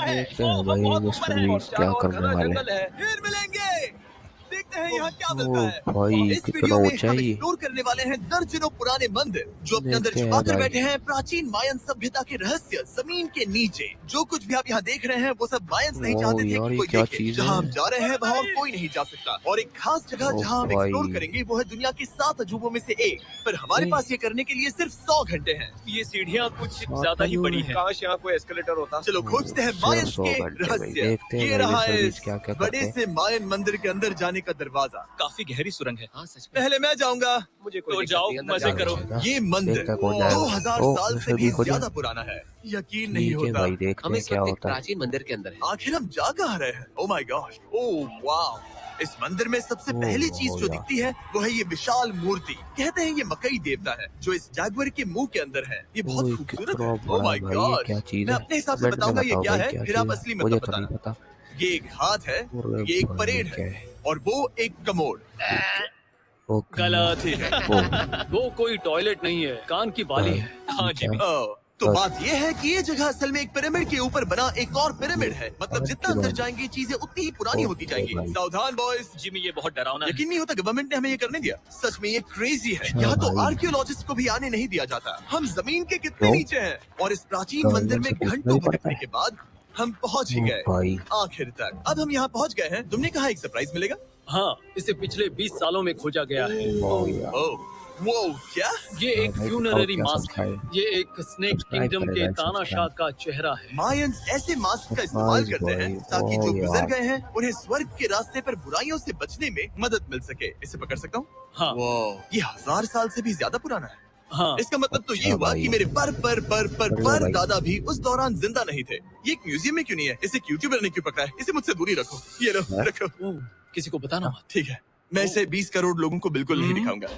गया है। देखते हैं हम भाई बहुत मिस्टर ऊपर हैं और बीस्ट क्या चारों ओर करने घना वाले। जंगल है। फिर मिलेंगे। देखते हैं यहाँ क्या मिलता ओ है। भाई इस कितना वीडियो में हम ऊंचाई। एक्सप्लोर करने वाले हैं दर्जनों पुराने मंदिर जो अपने अंदर देखते छुपा हैं कर भाई। बैठे हैं प्राचीन मायन सभ्यता के रहस्य जमीन के नीचे। जो कुछ भी आप यहाँ देख रहे हैं वो सब मायंस नहीं ओ चाहते थे यार कि ये कोई क्या देखे। चीज जहाँ है। हम जा रहे हैं वहाँ और कोई नहीं जा सकता। और एक खास जगह ओ जहाँ हम भाई। एक्सप्लोर करेंगे वो है दुनिया के 7 अजूबों में से एक। पर हमारे ए, पास ये करने के लिए सिर्फ 100 घंटे हैं। ये सीढ़ियाँ कुछ ज्यादा ही बड़ी हैं। काश यहाँ कोई एस्केलेटर होता। चलो खोजते हैं सिर्फ मायंस 100 के घंटे भाई। रहस्य। देखते हैं ये भाई रहा मिस्टर है बीस्ट क्या क्या बड़े करते हैं। से मायन मंदिर के अंदर जाने का दरवाजा। काफी गहरी सुरंग है। हाँ सच में। पहले मैं जाऊंगा। मुझे तो कोई जाओ दिक्कत नहीं, अंदर मजे जाओ। करो। जाएगा। ये मंदिर देखते हैं कौन जाएगा। 2000 ओ साल से मिस्टर भी बीस्ट हो गया। ज्यादा पुराना है। यकीन नहीं ठीक है होता। भाई देखते हम हैं इस क्या वक्त एक होता है। प्राचीन मंदिर के अंदर है। आखिर हम जा कहाँ रहे हैं? Oh my God. Oh wow. इस मंदिर में सबसे ओह, पहली चीज जो यार। दिखती है वो है ये विशाल मूर्ति। कहते हैं ये मकई देवता है जो इस जागवर के मुंह के अंदर है। ये बहुत ओह खूबसूरत कितना है। बड़ा ओह माय भाई ये गॉड। क्या चीज मैं है। अपने हिसाब से कमेंट में बताऊंगा ये बताओ क्या भाई है, क्या फिर चीज आप है। असली मुझे मतलब तो नहीं बताना। पता। ये एक हाथ है, अरे ये एक भाई, परेड क्या है है? और वो एक कमोड। ओके। गलत ही है। वो कोई टॉयलेट नहीं है, कान की बाली है। हाँ जी। क्या? तो बस। बात ये है कि ये जगह असल में एक पिरामिड के ऊपर बना एक और पिरामिड है। मतलब और जितना की अंदर बात। जाएंगे चीजें उतनी ही पुरानी होती ओके जाएंगी। भाई। सावधान बॉयज। जिमी ये बहुत डरावना है। यकीन नहीं होता गवर्नमेंट ने हमें ये करने दिया। सच में ये क्रेजी है। अच्छा यहाँ तो भाई। आर्कियोलॉजिस्ट को भी आने नहीं दिया जाता। हम जमीन के कितने क्यों? नीचे हैं और इस प्राचीन मंदिर गवर्नमेंट में से पूछना घंटों भी पड़ता भटकने है। के बाद हम पहुँच ही ओ गए भाई। आखिर तक। अब हम यहाँ पहुँच गए हैं। तुमने कहा एक सरप्राइज मिलेगा। हाँ, इसे पिछले 20 सालों में खोजा गया है। वाह यार। ओह वो क्या? ये हाँ एक भाई, फ्यूनररी बताओ क्या मास्क है। सब्सक्राइब। ये एक स्नेक सब्सक्राइब किंगडम के करेगा, तानाशाह सब्सक्राइब। का चेहरा है। मायंस ऐसे मास्क का इस्तेमाल नाइस करते हैं भाई, ताकि जो वाह गुजर यार। गए हैं उन्हें स्वर्ग के रास्ते पर बुराइयों से बचने में मदद मिल सके। इसे पकड़ सकता हूँ? हाँ। ये 1000 साल से भी ज्यादा पुराना है। हाँ, इसका मतलब तो ये अच्छा हुआ भाई। कि मेरे बढ़िया भाई। दादा भी उस दौरान जिंदा नहीं थे। ये एक म्यूजियम में क्यों नहीं है? इसे यूट्यूबर ने क्यों पकड़ा है? इसे मुझसे दूरी रखो। ये लो हाँ? रखो। ओह, किसी को बताना मत। ठीक है, मैं इसे 20 करोड़ लोगों को बिल्कुल नहीं दिखाऊंगा।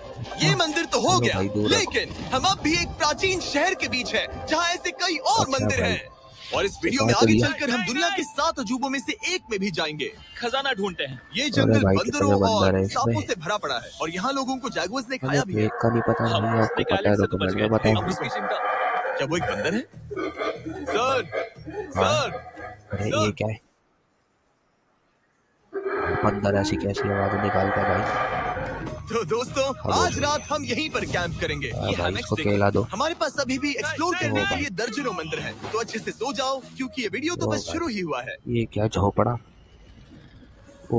ये मंदिर तो हो चलो गया, भाई, दूर रखो। लेकिन हम अब भी एक प्राचीन शहर के बीच हैं, जहाँ ऐसे कई और अच्छा मंदिर भाई। हैं। और इस वीडियो में बता तो आगे दिया। चलकर हम दुनिया के 7 अजूबों में से एक में भी जाएंगे। खजाना ढूंढते हैं। ये जंगल भाई, बंदरों कितने बंदर और हैं इसमें। सांपों से भरा पड़ा है और यहाँ लोगों को जैगुअर्स ने हमें खाया भी है। ब्रेक का नहीं पता हम नहीं, आपको स्नेक पता है आइलैंड तो से तो बच कमेंट में गए थे। बताओ। अब उसकी चिंता। क्या वो एक बंदर है? सर, हाँ। सर, अरे सर। ये क्या है? बंदर ऐसी कैसी आवाज निकालता है भाई। तो दोस्तों आज रात हम यहीं पर कैंप करेंगे। हाँ ये भाई, हैमक्स इसको देखें। केला दो। हमारे पास अभी भी एक्सप्लोर करने के भाई। लिए दर्जनों मंदिर हैं। तो अच्छे से सो जाओ क्योंकि ये वीडियो तो ओ बस भाई। शुरू ही हुआ है। ये क्या झोपड़ा। ओ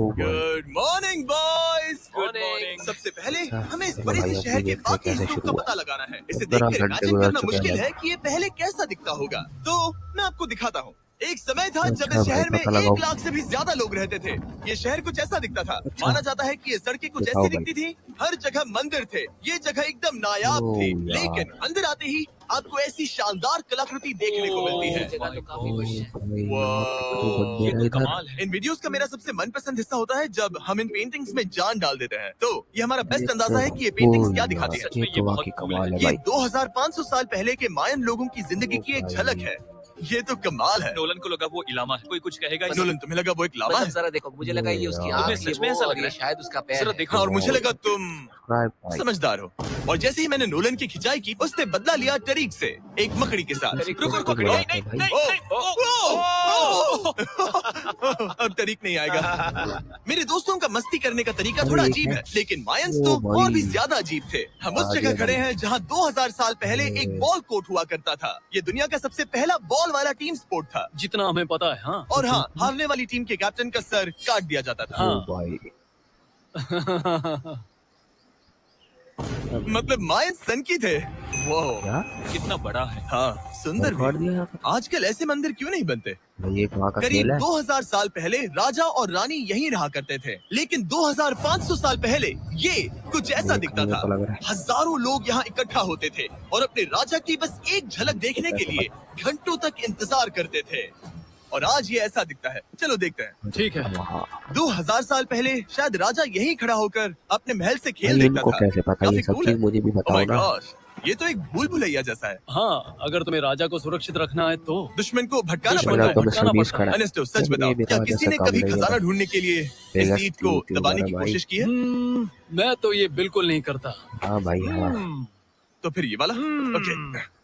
भाई। Good morning boys. Good morning. सबसे पहले अच्छा, हमें इस चलो बड़े भाई, से अब शहर भी के देखते हैं बाकी कैसे हिस्सों शुरू का हुआ। पता लगाना है। इसे 15 देखकर घंटे इमेजिन गुजर करना चुके हैं मुश्किल भाई। है कि ये पहले कैसा दिखता होगा। तो मैं आपको दिखाता हूँ। एक समय था जब अच्छा इस शहर भाई, में पता लगाओ। 1 लाख से भी ज्यादा लोग रहते थे। ये शहर कुछ ऐसा दिखता था। अच्छा। माना जाता है कि ये सड़कें कुछ दिखाओ ऐसी भाई। दिखती थी। हर जगह मंदिर थे। ये जगह एकदम नायाब ओ थी। यार। लेकिन अंदर आते ही आपको ऐसी शानदार कलाकृति देखने को मिलती है। जगह तो काफी ओ बड़ी है। भाई, यहाँ कितने बंदे ये हैं तो इधर। कमाल है। इन वीडियोस का मेरा सबसे मनपसंद हिस्सा होता है जब हम इन पेंटिंग्स में जान डाल देते हैं। तो ये हमारा बेस्ट अंदाजा है कि ये पेंटिंग्स क्या दिखाती है। सच में ये ये तो बहुत वाकई cool कमाल है ये भाई। 2500 साल पहले के मायन लोगों की जिंदगी ओ की एक भाई। झलक है। ये तो कमाल है। नोलन को लगा वो इलामा है। कोई कुछ कहेगा इसे? नोलन तुम्हें लगा वो एक लावा मतलब है? जरा देखो, मुझे लगा ये उसकी यार। आँख तुम्हें है सच में वो ऐसा और लग रहा ये है? शायद उसका पैर जरा है। देखो। हाँ और मुझे लगा तुम सब्सक्राइब भाई। समझदार हो। और जैसे ही मैंने नोलन की खिंचाई की उसने बदला लिया टरीक से एक मकड़ी के साथ। टरीक रुको रुको को रुको। बुलाते हैं भाई। अब तरीक नहीं आएगा। मेरे दोस्तों का मस्ती करने का तरीका अरे थोड़ा ये अजीब क्या? है, लेकिन मायंस ओ तो भाई। और भी ज्यादा अजीब थे। हम उस आ जगह गया खड़े भाई। हैं जहाँ 2000 साल पहले एक बॉल कोर्ट हुआ करता था। ये दुनिया का सबसे पहला बॉल वाला टीम स्पोर्ट था। जितना हमें पता है। हाँ। और हाँ, हारने वाली टीम के कैप्टन का सर काट दिया जाता था। हाँ। ओ भाई। मतलब मायन सन की थे। वो क्या? कितना बड़ा है। हाँ सुंदर काट भी। दिया यहाँ पर? आजकल ऐसे मंदिर क्यों नहीं बनते? भाई ये कहाँ का करीब खेल है? 2000 साल पहले राजा और रानी यहीं रहा करते थे, लेकिन 2500 साल पहले ये कुछ ऐसा दिखता देखने में था। तो लग रहा है। हजारों लोग यहाँ इकट्ठा होते थे और अपने राजा की बस एक झलक देखने के लिए घंटों तक इंतजार करते थे। और आज ये ऐसा दिखता है। चलो देखते हैं। ठीक है। वहाँ 2000 साल पहले शायद राजा यहीं खड़ा होकर अपने महल से खेल भाई, देखता इनको था। कैसे पता? ये काफी सब cool चीज है। मुझे भी Oh my बताओ ना। gosh, ये तो एक भूल भुलैया जैसा है। हाँ, अगर तुम्हें राजा को सुरक्षित रखना है तो दुश्मन को भटकाना दुश्मन पड़ता को है। तो भटकाना मिस्टर बीस्ट पड़ता है। खड़ा है। अनेस्टो सच ये बताओ, भी क्या बताओ किसी जैसा ने काम कभी नहीं खजाना है। ढूंढने के लिए इस Biggest ईंट को YouTuber दबाने की है भाई। कोशिश की है? मैं तो ये बिल्कुल नहीं करता। हाँ भाई हाँ। तो फिर ये वाला? ओके,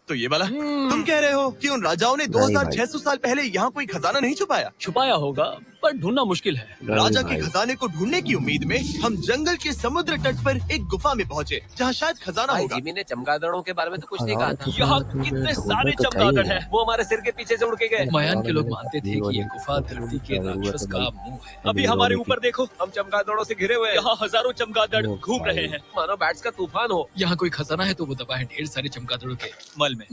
तो ये वाला तुम कह रहे हो कि उन राजाओं ने नहीं 2600 साल पहले यहाँ कोई खजाना नहीं छुपाया? छुपाया होगा पर ढूंढना मुश्किल है। राजा के भाई, खजाने को ढूंढने की उम्मीद में हम जंगल के समुद्र तट पर एक गुफा में पहुंचे जहाँ शायद खजाना भाई होगा। जिमी ने चमगादड़ों के बारे में तो कुछ नहीं कहा था। यहाँ कितने सारे चमगादड़ हैं। वो हमारे सिर के पीछे से उड़ के गए। मायान के लोग मानते थे कि ये गुफा धरती के राक्षस का मुंह है। अभी हमारे ऊपर देखो, हम चमगादड़ों से घिरे हुए हैं। यहाँ हजारों चमगादड़ घूम रहे हैं। मानो बैट्स का तूफान हो। यहाँ कोई खजाना है तो वो दबा है ढेर सारे चमगादड़ों के मल में।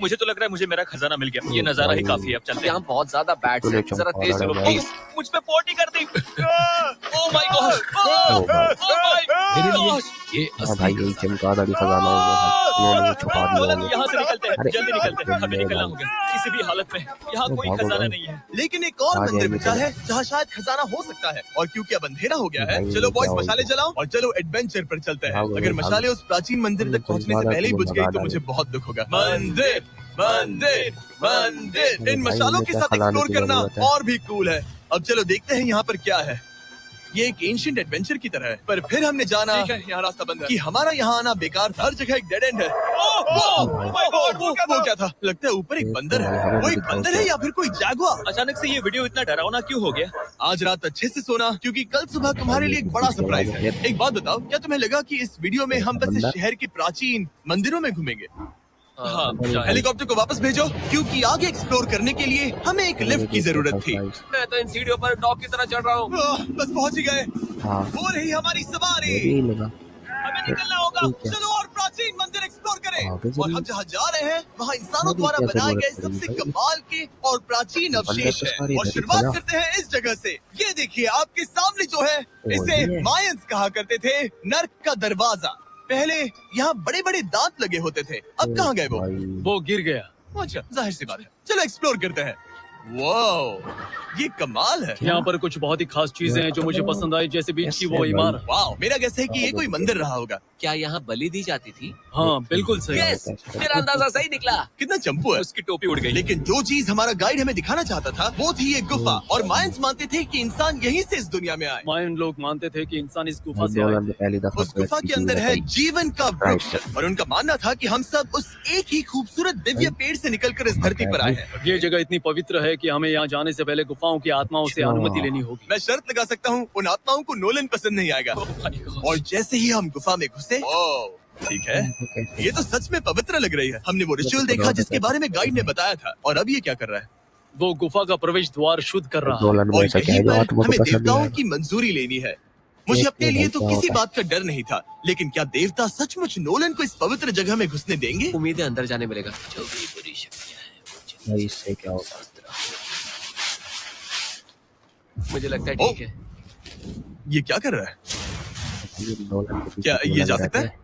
मुझे तो लग रहा है मुझे मेरा खजाना मिल गया। ये नजारा ही काफी है। अब चलते हैं। यहाँ बहुत ज्यादा बैट्स हैं। जरा तेज चलो प्लीज। मुझ पे पोटी कर दी। ओह माय गॉड, ओ भाई, मेरे लिए ये हाँ भाई यही चमगादड़ खजाना हो गया, इन्होंने छुपा दिया होगा। यहाँ से निकलते हैं, अरे, जल्दी निकलते हैं, हमें निकलना भाई। होगा किसी भी हालत में। यहाँ कोई भागो खजाना भाई। नहीं है। लेकिन एक और आ मंदिर जाएंगे बचा चलो। है जहाँ शायद खजाना हो सकता है। और क्योंकि अब अंधेरा हो गया है, भाई, चलो बॉयज क्या मशाले होगा? जलाओ और चलो एडवेंचर पर चलते हैं। भागो, अगर भागो। मशाले उस प्राचीन मंदिर तक पहुँचने से पहले ही बुझ गई तो मुझे बहुत दुख होगा। मंदिर मंदिर मंदिर, इन भाई, मशालों इन्हें के क्या साथ खिलाने एक्सप्लोर की करना जरूरत है? और भी कूल है। अब चलो देखते हैं यहाँ पर क्या है। ये एक एंशिएंट एडवेंचर की तरह है, पर फिर हमने जाना ठीक है, यहाँ रास्ता बंद है। कि हमारा यहाँ आना बेकार था। हर जगह एक डेड एंड है। वो क्या था? लगता है ऊपर एक बंदर है। वो एक बंदर है या फिर कोई जैगुआर? अचानक से ये वीडियो इतना डरावना क्यों हो गया? आज रात अच्छे से सोना, क्योंकि कल सुबह तुम्हारे लिए एक बड़ा सरप्राइज है। एक बात बताओ, क्या तुम्हें लगा कि इस वीडियो में हम बस इस शहर के प्राचीन मंदिरों में घूमेंगे? हाँ, हेलीकॉप्टर को वापस भेजो, क्योंकि आगे एक्सप्लोर करने के लिए हमें एक लिफ्ट की जरूरत थी। मैं तो इन सीढ़ियों पर टॉप की तरह चढ़ रहा हूँ। बस पहुंच ही गए। हाँ हो रही हमारी सवारी। यही लगा। हमें निकलना होगा। ठीक है। चलो और प्राचीन मंदिर एक्सप्लोर करें। आगे और चलिए। हम जहाँ जा रहे हैं वहाँ इंसानों अभी द्वारा क्या बनाए गए जरूरत सबसे पड़ी भाई? कमाल के और प्राचीन बंदर अवशेष तो है। सारी और इधर ही शुरुआत खड़ा। करते हैं इस जगह से। ये देखिए आपके सामने जो है, इसे ये। मायंस कहा करते थे, नर्क का दरवाजा। पहले यहाँ बड़े बड़े दांत लगे होते थे, अब कहाँ गए वो? भाई, वो गिर गया। अच्छा, जाहिर सी बात है। चलो एक्सप्लोर करते हैं। वाओ, ये कमाल है। यहाँ पर कुछ बहुत ही खास चीजें हैं जो मुझे पसंद आई, जैसे बीच की वो इमारत। वाओ, मेरा गैस है कि ये कोई मंदिर रहा होगा। क्या यहाँ बलि दी जाती थी? हाँ बिल्कुल सही। यस, मेरा अंदाजा सही निकला। कितना चंपू है। उसकी टोपी उड़ गई। लेकिन जो चीज हमारा गाइड हमें दिखाना चाहता था वो थी ये गुफा। और मायंस मानते थे कि इंसान यहीं से इस दुनिया में आए। मायन लोग मानते थे कि इंसान इस गुफा से आए डोलन थे। ने पहली दफा उस गुफा के अंदर है जीवन का वृक्ष, और उनका मानना था कि हम सब उस एक ही खूबसूरत दिव्य पेड़ से निकलकर इस धरती पर आए हैं। ये जगह इतनी पवित्र है कि हमें यहाँ जाने से पहले गुफाओं की आत्माओं से अनुमति लेनी होगी। मैं शर्त लगा सकता हूँ उन आत्माओं को नोलन पसंद नहीं आएगा। और जैसे ही हम गुफा में घुसे, ठीक है, ये तो सच में पवित्र लग रही है। हमने वो रिचुअल देखा जिसके बारे में गाइड ने बताया था। और अब ये क्या कर रहा है? वो गुफा का प्रवेश द्वार शुद्ध कर रहा है। डोलन में और ऐसा क्या यहीं है जो पर आत्मा को हमें पसंद नहीं देवताओं आएगा? की मंजूरी लेनी है। मुझे ये अपने क्या लिए तो होता किसी है? बात का डर नहीं था, लेकिन क्या देवता सचमुच नोलन को इस पवित्र जगह में घुसने देंगे? उम्मीद है अंदर जाने मिलेगा। जो भी बुरी शक्तियाँ हैं, वो भाई इससे क्या होता है? मुझे लगता है ठीक है। ये क्या कर रहा है? ये डोलन के पीछे क्या क्यों ये लगे जा सकता रहते हैं?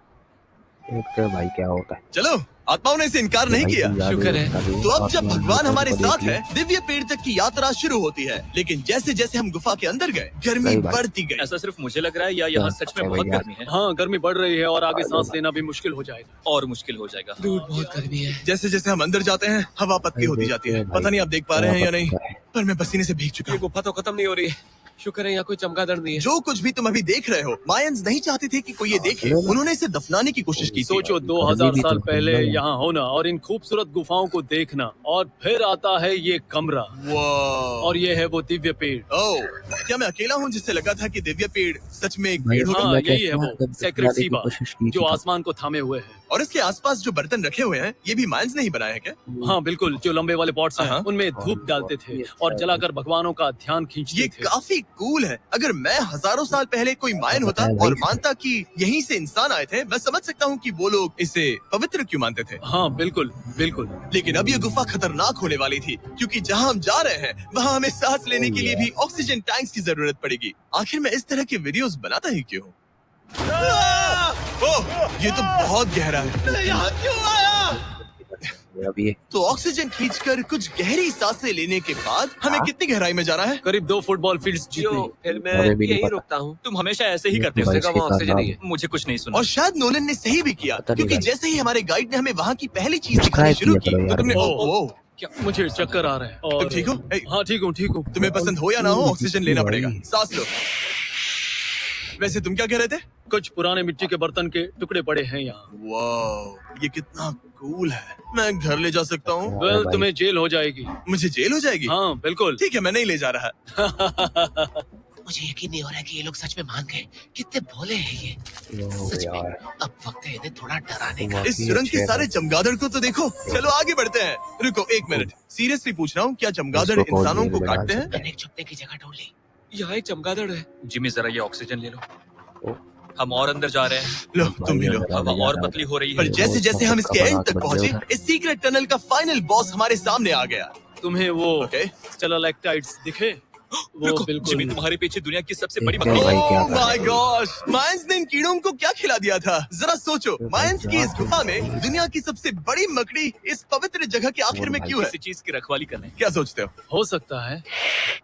देखते हैं भाई क्या होता है। चलो, आत्माओं ने इसे इनकार नहीं भाई, किया। तुम याद शुक्र है। कभी तो अब जब आत्मा भगवान हमारे को साथ देख है, दिव्य पेड़ तक की यात्रा शुरू होती है। लेकिन जैसे जैसे हम गुफा के अंदर गए, गर्मी सही बात। बढ़ती गई। ऐसा सिर्फ मुझे लग रहा है या यहाँ सच में बहुत भैया। गर्मी है? हाँ, गर्मी बढ़ रही है और आगे सांस लेना भी मुश्किल हो जाएगा। और मुश्किल हो जाएगा। दूर बहुत गर्मी है। जैसे जैसे हम अंदर जाते हैं, हवा पतली होती जाती है। पता नहीं आप देख पा रहे हैं या नहीं, पर मैं पसीने से भीग चुका ये हूँ। गुफा तो खत्म नहीं हो रही है। शुक्र है यहाँ कोई चमगादड़ नहीं है। जो कुछ भी तुम अभी देख रहे हो, मायंस नहीं चाहते थे कि कोई ये देखे। उन्होंने इसे दफनाने की कोशिश की थी। सोचो 2000 भी तो साल पहले सुंदर है। यहाँ होना और इन खूबसूरत गुफाओं को देखना, और फिर आता है ये कमरा, वाह। और ये है वो दिव्य पेड़। ओह, क्या मैं अकेला हूँ जिससे लगा था कि दिव्य पेड़ सच में एक भाई, पेड़ होगा? हाँ, मैं यही है कहता वो हूँ, सेक्रेट बनाने की सीबा कोशिश की जो थी। आसमान को थामे हुए है। और इसके आसपास जो बर्तन रखे हुए हैं, ये भी मायंस ने ही बनाए हैं क्या? हाँ बिल्कुल, जो लंबे वाले पॉट्स हैं हाँ। उनमें धूप डालते थे और जलाकर भगवानों का ध्यान खींचते ये थे। काफी कूल है। अगर मैं हजारों साल पहले कोई मायन होता और मानता कि यहीं से इंसान आए थे, मैं समझ सकता हूँ कि वो लोग इसे पवित्र क्यों मानते थे। हाँ बिल्कुल बिल्कुल। लेकिन अब ये गुफा खतरनाक होने वाली थी, क्योंकि जहाँ हम जा रहे हैं वहाँ हमें सांस लेने के लिए भी ऑक्सीजन टैंक्स की जरूरत पड़ेगी। आखिर मैं इस तरह के वीडियोस बनाता ही क्यों हूँ? ओह, ये तो बहुत गहरा है। मैं यहाँ क्यों आया? अब ये तो ऑक्सीजन खींचकर कुछ गहरी सांसें लेने के बाद हमें कितनी गहराई में जाना है? करीब 2 फुटबॉल फील्ड्स जियो, जितनी। फिर मैं हमें भी नहीं यही पता। रुकता हूँ। तुम हमेशा ऐसे ही करते हो। भाई, उससे कम इसके ऑक्सीजन साथ नहीं है। मुझे कुछ नहीं सुना। और शायद नोलन ने सही भी किया, पता नहीं क्योंकि भाई। जैसे ही हमारे गाइड ने हमें वहाँ की पहली चीज दिखानी Subscribe शुरू किया की, करो तो यार। तुमने ओ, ओ, क्या मुझे चक्कर आ रहा है। और तुम ठीक हो? ए, हाँ ठीक हूँ ठीक हूँ। तुम्हें पसंद हो या ना हो, ऑक्सीजन लेना पड़ेगा। सांस लो। वैसे तुम क्या कह रहे थे? कुछ पुराने मिट्टी के बर्तन के टुकड़े पड़े हैं यहाँ। वाह, ये कितना कूल है। मैं घर ले जा सकता हूँ? वेल तुम्हें जेल हो जाएगी। मुझे जेल हो जाएगी? हाँ बिल्कुल। ठीक है, मैं नहीं ले जा रहा। मुझे यकीन नहीं हो रहा है कि ये लोग सच में मान गए। कितने भोले हैं ये। सच में अब वक्त है इन्हें थोड़ा डराने का। इस सुरंग के सारे चमगादड़ को तो देखो। चलो आगे बढ़ते हैं। रुको एक मिनट, सीरियसली पूछ रहा हूँ, क्या चमगादड़ इंसानों को काटते हैं? मैंने एक छुपने की जगह ढूंढ ली। यहाँ एक चमगादड़ है। जिमी जरा ये ऑक्सीजन ले लो। हम और अंदर जा रहे हैं। लो तुम भी लो। हवा और पतली हो रही पर है। जैसे जैसे हम इसके एंड तक पहुँचे, इस सीक्रेट टनल का फाइनल बॉस हमारे सामने आ गया। तुम्हें वो ओके। स्टेलाक्टाइट्स दिखे? वो रुको, बिल्कुल जिमी तुम्हारे पीछे दुनिया की सबसे बड़ी एक मकड़ी भाई क्या ओह कर रहा माय गॉड, मायंस ने इन कीड़ों को क्या खिला दिया था? जरा सोचो, मायंस की इस गुफा में दुनिया की सबसे बड़ी मकड़ी इस पवित्र जगह के आखिर में क्यों है? किसी चीज की रखवाली करने। क्या सोचते हो? हो सकता है।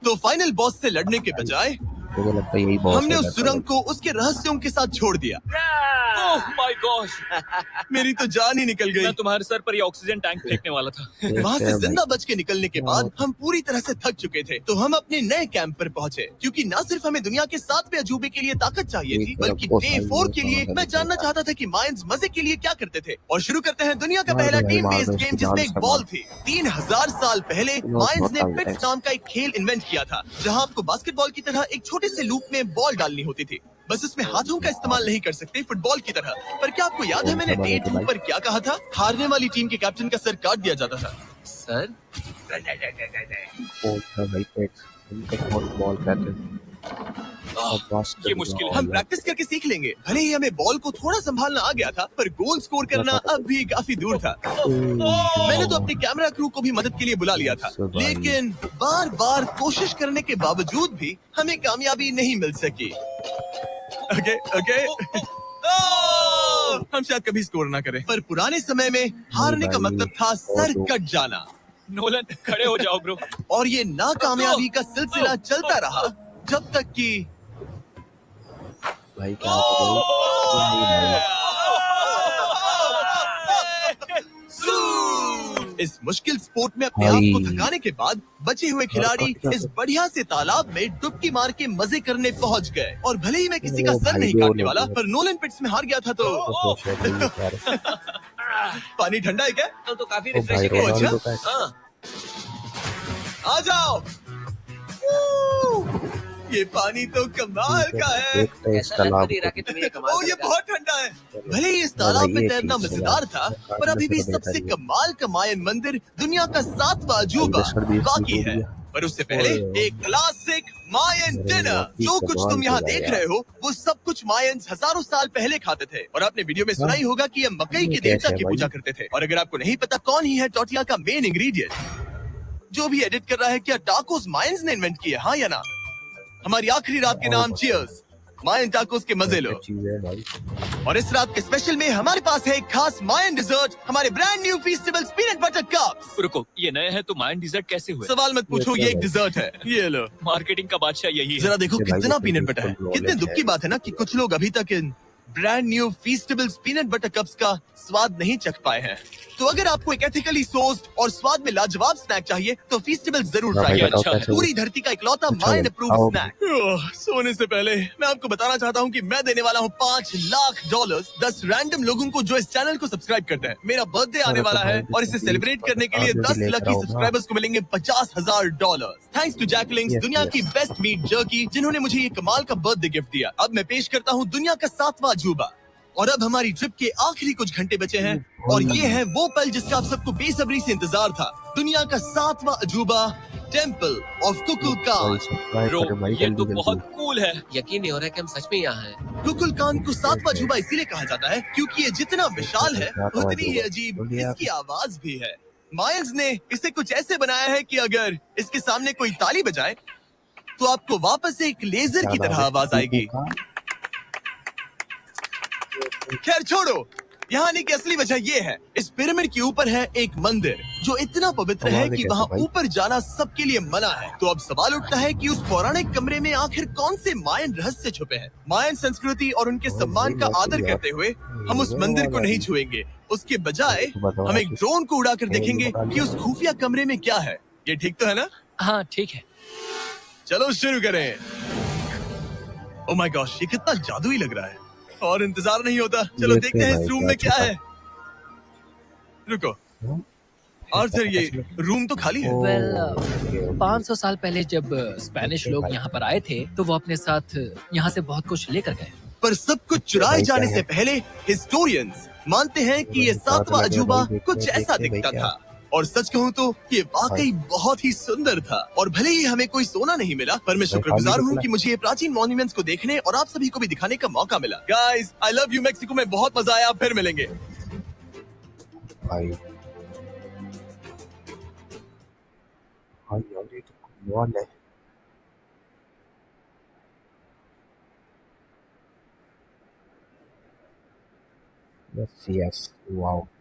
तो फाइनल बॉस से लड़ने के बजाय मुझे लगता है यही बॉस हमने है, उस सुरंग को उसके रहस्यों के साथ छोड़ दिया। ओह माय गॉड, मेरी तो जान ही निकल गई। मैं तुम्हारे सर पर ये ऑक्सीजन टैंक फेंकने वाला था। वहाँ से जिंदा बच के निकलने के बाद हम पूरी तरह से थक चुके थे, तो हम अपने नए कैंप पर पहुँचे। क्योंकि न सिर्फ हमें दुनिया के 7वें अजूबे के लिए ताकत चाहिए थी, बल्कि डे 4 के लिए मैं जानना चाहता था कि मायंस मजे के लिए क्या करते थे। और शुरू करते हैं दुनिया का पहला टीम बेस्ड गेम, जिसमें एक बॉल थी। 3000 साल पहले मायंस ने पिट्स नाम का एक खेल इन्वेंट किया था, जहाँ आपको बास्केटबॉल की तरह एक छोटे से लूप में बॉल डालनी होती थी। बस इसमें हाथों का इस्तेमाल नहीं कर सकते फुटबॉल की तरह। पर क्या आपको याद है मैंने डे 2 पर क्या कहा था? हारने वाली टीम के कैप्टन का सर काट दिया जाता था। सर बॉल कहते हैं। ये मुश्किल है। हम प्रैक्टिस करके सीख लेंगे। भले ही हमें बॉल को थोड़ा संभालना आ गया था, पर गोल स्कोर करना अब भी काफी दूर था। मैंने तो अपने कैमरा क्रू को भी मदद के लिए बुला लिया था, लेकिन बार बार कोशिश करने के बावजूद भी हमें कामयाबी नहीं मिल सकी। ओके ओके हम शायद कभी स्कोर ना करें, पर पुराने समय में हारने का मतलब था सर कट जाना। नोलन खड़े हो जाओ ब्रो। और ये नाकामयाबी का सिलसिला चलता रहा जब तक कि भाई क्या करूं? इस मुश्किल स्पोर्ट में अपने आप को भाई। थकाने के बाद बचे हुए खिलाड़ी इस बढ़िया से तालाब में डुबकी मार के मजे करने पहुंच गए। और भले ही मैं किसी का ओ सर भाई, नहीं वो काटने लोग वाला, हैं। पर नोलन पिट्स में हार गया था तो पानी ठंडा है क्या? तो काफी ओ भाई, रिफ्रेशिंग है। रोनाल्डो का हाँ, आ जाओ। ये पानी तो कमाल का है। देखते हैं इस ऐसा लग तालाब नहीं रहा कि को। तुम्हें ये कमाल ओ ये करेगा। बहुत ठंडा है। भले ही इस तालाब में ये तैरना चीज़ मजेदार है। था, पर अभी भी सबसे कमाल का मायन मंदिर दुनिया का 7वां अजूबा बाकी है। पर उससे पहले एक क्लासिक मायन डिनर। जो कुछ तुम यहाँ देख रहे हो, वो सब कुछ मायंस हजारों साल पहले खाते थे। और आपने वीडियो में सुना ही होगा कि ये मकई के देवता की पूजा करते थे। और अगर आपको नहीं पता कौन ही है टोटिया का मेन इंग्रेडिएंट, जो भी एडिट कर रहा है, क्या टाकोस मायंस ने इन्वेंट किए? हाँ या ना? हमारी आखिरी रात के नाम चीयर्स। मायन टाकोस के मजे लो। चीज़ है भाई। और इस रात के स्पेशल में हमारे पास है एक खास मायन डिजर्ट, हमारे brand new Feastables peanut butter cups. रुको, ये नए हैं तो मायन डिजर्ट कैसे हुए? सवाल मत पूछो, ये एक डिजर्ट है। ये लो। मार्केटिंग का बादशाह यही है। जरा देखो ये भाई कितना को पीनट बटर है। बिल्कुल कितने knowledge दुख की है। बात है ना कि कुछ लोग अभी तक इन brand new Feastables peanut butter cups का स्वाद नहीं चख पाए हैं। तो अगर आपको एक एथिकली सोर्स्ड और स्वाद में लाजवाब स्नैक चाहिए, तो फीस्टेबल्स जरूर हाँ भाई, ट्राई बताओ अच्छा, कैसे पूरी धरती का इकलौता अच्छा मायन है। अप्रूव्ड आओ। स्नैक। सोने से पहले मैं आपको बताना चाहता हूँ कि मैं देने वाला हूँ $5 लाख 10 रैंडम लोगों को जो इस चैनल को सब्सक्राइब करते हैं। मेरा बर्थडे आने वाला है और इसे सेलिब्रेट करने के लिए 10 लकी सब्सक्राइबर्स को मिलेंगे $50,000। थैंक्स टू जैकलिंग्स, Yes, दुनिया yes. की बेस्ट मीट जर्की, जिन्होंने मुझे ये कमाल का बर्थडे गिफ्ट दिया। अब मैं पेश करता हूँ दुनिया का 7वां अजूबा। और अब हमारी ट्रिप के आखिरी कुछ घंटे बचे हैं, और ये है वो पल जिसका आप सबको बेसब्री से इंतजार था। दुनिया का 7वां अजूबा, टेम्पल ऑफ कुकुलकान। ब्रो, ये तो बहुत कूल है। यकीन नहीं हो रहा है कि हम सच में यहाँ हैं। कुकुलकान को 7वां अजूबा इसीलिए कहा जाता है क्योंकि ये जितना विशाल है, उतनी ही अजीब इसकी आवाज भी है। मायंस ने इसे कुछ ऐसे बनाया है कि अगर इसके सामने कोई ताली बजाए, तो आपको वापस एक लेजर की तरह आवाज आएगी। खैर छोड़ो, यहाँ आने की असली वजह ये है, इस पिरामिड के ऊपर है एक मंदिर जो इतना पवित्र है कि वहाँ ऊपर जाना सबके लिए मना है। तो अब सवाल उठता है कि उस पौराणिक कमरे में आखिर कौन से मायन रहस्य छुपे हैं। मायन संस्कृति और उनके सम्मान का आदर करते हुए हम उस मंदिर को नहीं छुएंगे। उसके बजाय हम एक ड्रोन को उड़ाकर देखेंगे कि उस खुफिया कमरे में क्या है। ये ठीक तो है ना? हाँ ठीक है। चलो शुरू करें। ओह माय गॉश, ये कितना जादुई लग रहा है और इंतजार नहीं होता। चलो देखते हैं इस रूम में क्या है। रुको हाँ? आर्थर, ये रूम तो खाली है। वेल 500 साल पहले जब स्पेनिश लोग यहाँ पर आए थे तो वो अपने साथ यहाँ से बहुत कुछ लेकर गए। पर सब कुछ चुराए भाई जाने क्या से है? पहले हिस्टोरियंस मानते हैं कि ये सातवां अजूबा कुछ ऐसा दिखता था। और सच कहूँ तो ये वाकई बहुत ही सुंदर था। और भले ही हमें कोई सोना नहीं मिला, पर मैं शुक्रगुजार हूँ कि मुझे ये प्राचीन मॉन्यूमेंट्स को देखने और आप सभी को भी दिखाने का मौका मिला। Guys, I love you Mexico में बहुत मजा आया, फिर मिलेंगे। भाई भाई यार ये तो कमाल है। Yes yes wow